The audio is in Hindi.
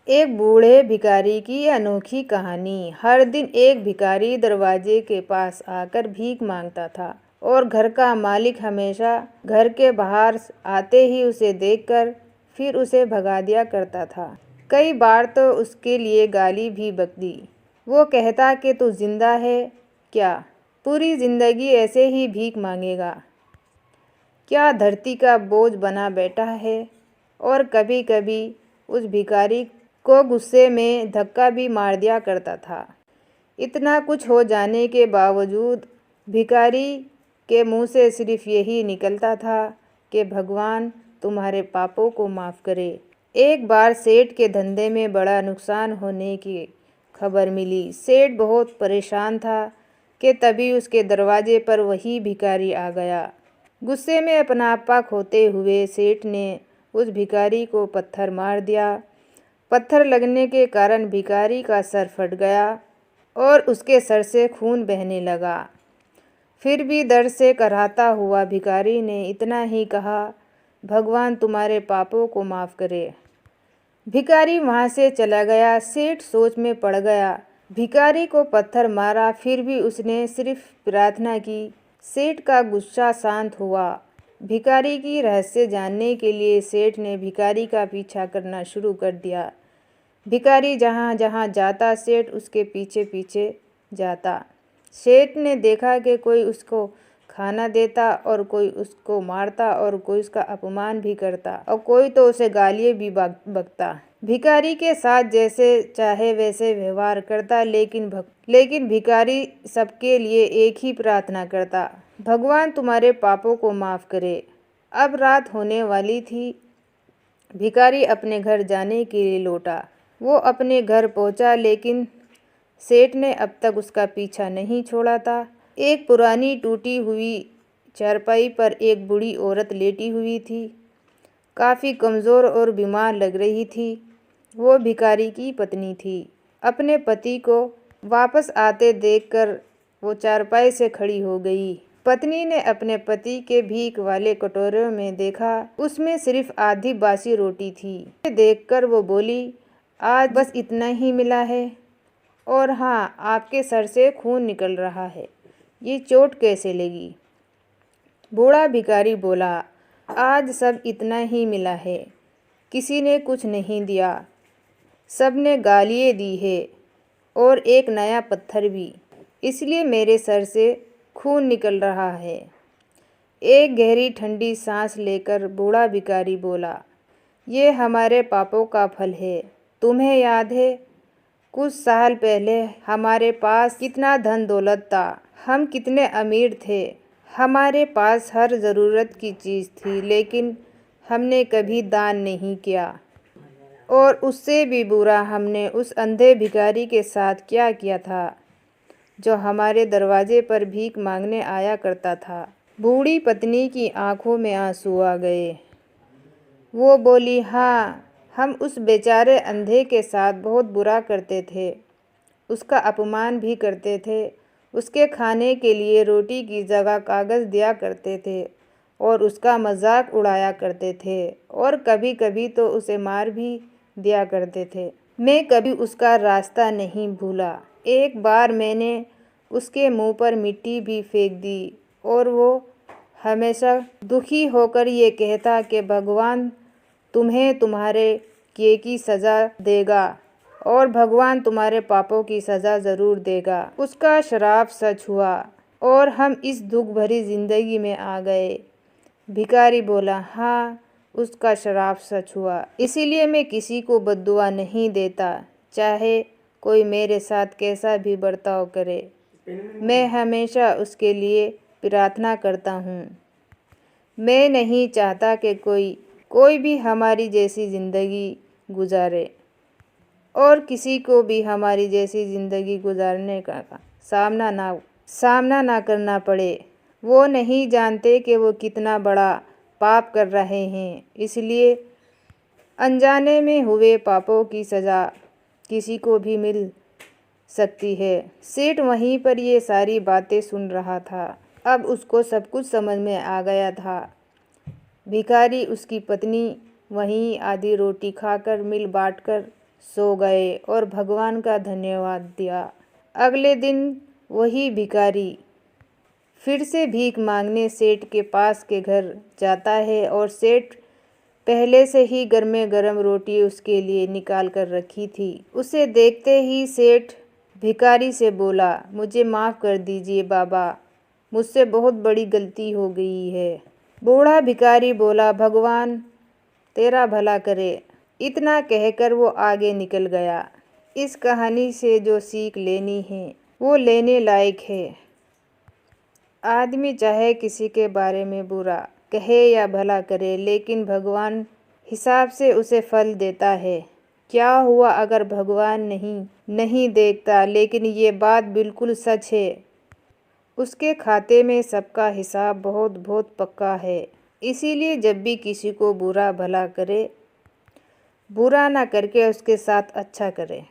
एक बूढ़े भिखारी की अनोखी कहानी। हर दिन एक भिखारी दरवाजे के पास आकर भीख मांगता था और घर का मालिक हमेशा घर के बाहर आते ही उसे देखकर फिर उसे भगा दिया करता था। कई बार तो उसके लिए गाली भी बक दी। वो कहता कि तू जिंदा है क्या, पूरी जिंदगी ऐसे ही भीख मांगेगा, क्या धरती का बोझ बना बैठा है। और कभी कभी उस भिखारी को गुस्से में धक्का भी मार दिया करता था। इतना कुछ हो जाने के बावजूद भिखारी के मुंह से सिर्फ यही निकलता था कि भगवान तुम्हारे पापों को माफ़ करे। एक बार सेठ के धंधे में बड़ा नुकसान होने की खबर मिली। सेठ बहुत परेशान था कि तभी उसके दरवाजे पर वही भिखारी आ गया। गुस्से में अपना आपा खोते हुए सेठ ने उस भिखारी को पत्थर मार दिया। पत्थर लगने के कारण भिखारी का सर फट गया और उसके सर से खून बहने लगा। फिर भी दर्द से कराहता हुआ भिखारी ने इतना ही कहा, भगवान तुम्हारे पापों को माफ़ करे। भिखारी वहाँ से चला गया। सेठ सोच में पड़ गया। भिखारी को पत्थर मारा, फिर भी उसने सिर्फ प्रार्थना की। सेठ का गुस्सा शांत हुआ। भिखारी की रहस्य जानने के लिए सेठ ने भिखारी का पीछा करना शुरू कर दिया। भिखारी जहाँ जहाँ जाता सेठ उसके पीछे पीछे जाता। सेठ ने देखा कि कोई उसको खाना देता और कोई उसको मारता और कोई उसका अपमान भी करता और कोई तो उसे गालियाँ भी बकता। भिखारी के साथ जैसे चाहे वैसे व्यवहार करता, लेकिन भिखारी सबके लिए एक ही प्रार्थना करता, भगवान तुम्हारे पापों को माफ़ करे। अब रात होने वाली थी। भिखारी अपने घर जाने के लिए लौटा। वो अपने घर पहुंचा, लेकिन सेठ ने अब तक उसका पीछा नहीं छोड़ा था। एक पुरानी टूटी हुई चारपाई पर एक बूढ़ी औरत लेटी हुई थी, काफ़ी कमज़ोर और बीमार लग रही थी। वो भिखारी की पत्नी थी। अपने पति को वापस आते देखकर वो चारपाई से खड़ी हो गई। पत्नी ने अपने पति के भीख वाले कटोरे में देखा, उसमें सिर्फ आधी बासी रोटी थी। देखकर वो बोली, आज बस इतना ही मिला है, और हाँ, आपके सर से खून निकल रहा है, ये चोट कैसे लगी। बूढ़ा भिखारी बोला, आज सब इतना ही मिला है, किसी ने कुछ नहीं दिया, सबने गालियाँ दी है और एक नया पत्थर भी, इसलिए मेरे सर से खून निकल रहा है। एक गहरी ठंडी सांस लेकर बूढ़ा भिखारी बोला, ये हमारे पापों का फल है। तुम्हें याद है कुछ साल पहले हमारे पास कितना धन दौलत था, हम कितने अमीर थे, हमारे पास हर ज़रूरत की चीज़ थी, लेकिन हमने कभी दान नहीं किया। और उससे भी बुरा हमने उस अंधे भिखारी के साथ क्या किया था, जो हमारे दरवाजे पर भीख मांगने आया करता था। बूढ़ी पत्नी की आंखों में आंसू आ गए। वो बोली, हाँ, हम उस बेचारे अंधे के साथ बहुत बुरा करते थे, उसका अपमान भी करते थे, उसके खाने के लिए रोटी की जगह कागज़ दिया करते थे और उसका मजाक उड़ाया करते थे, और कभी कभी तो उसे मार भी दिया करते थे। मैं कभी उसका रास्ता नहीं भूला। एक बार मैंने उसके मुंह पर मिट्टी भी फेंक दी और वो हमेशा दुखी होकर ये कहता कि भगवान तुम्हें तुम्हारे किए की सज़ा देगा और भगवान तुम्हारे पापों की सज़ा ज़रूर देगा। उसका श्राप सच हुआ और हम इस दुख भरी ज़िंदगी में आ गए। भिखारी बोला, हाँ, उसका श्राप सच हुआ, इसीलिए मैं किसी को बद्दुआ नहीं देता, चाहे कोई मेरे साथ कैसा भी बर्ताव करे, मैं हमेशा उसके लिए प्रार्थना करता हूँ। मैं नहीं चाहता कि कोई भी हमारी जैसी ज़िंदगी गुजारे और किसी को भी हमारी जैसी ज़िंदगी गुजारने का सामना ना करना पड़े। वो नहीं जानते कि वो कितना बड़ा पाप कर रहे हैं, इसलिए अनजाने में हुए पापों की सज़ा किसी को भी मिल सकती है। सेठ वहीं पर ये सारी बातें सुन रहा था। अब उसको सब कुछ समझ में आ गया था। भिखारी, उसकी पत्नी वहीं आधी रोटी खाकर मिल बांटकर सो गए और भगवान का धन्यवाद दिया। अगले दिन वही भिखारी फिर से भीख मांगने सेठ के पास के घर जाता है और सेठ पहले से ही गर्मे गर्म रोटी उसके लिए निकाल कर रखी थी। उसे देखते ही सेठ भिखारी से बोला, मुझे माफ़ कर दीजिए बाबा, मुझसे बहुत बड़ी गलती हो गई है। बूढ़ा भिखारी बोला, भगवान तेरा भला करे। इतना कहकर वो आगे निकल गया। इस कहानी से जो सीख लेनी है वो लेने लायक है। आदमी चाहे किसी के बारे में बुरा कहे या भला करे, लेकिन भगवान हिसाब से उसे फल देता है। क्या हुआ अगर भगवान नहीं देखता, लेकिन ये बात बिल्कुल सच है, उसके खाते में सबका हिसाब बहुत बहुत पक्का है। इसीलिए जब भी किसी को बुरा भला करे, बुरा ना करके उसके साथ अच्छा करे।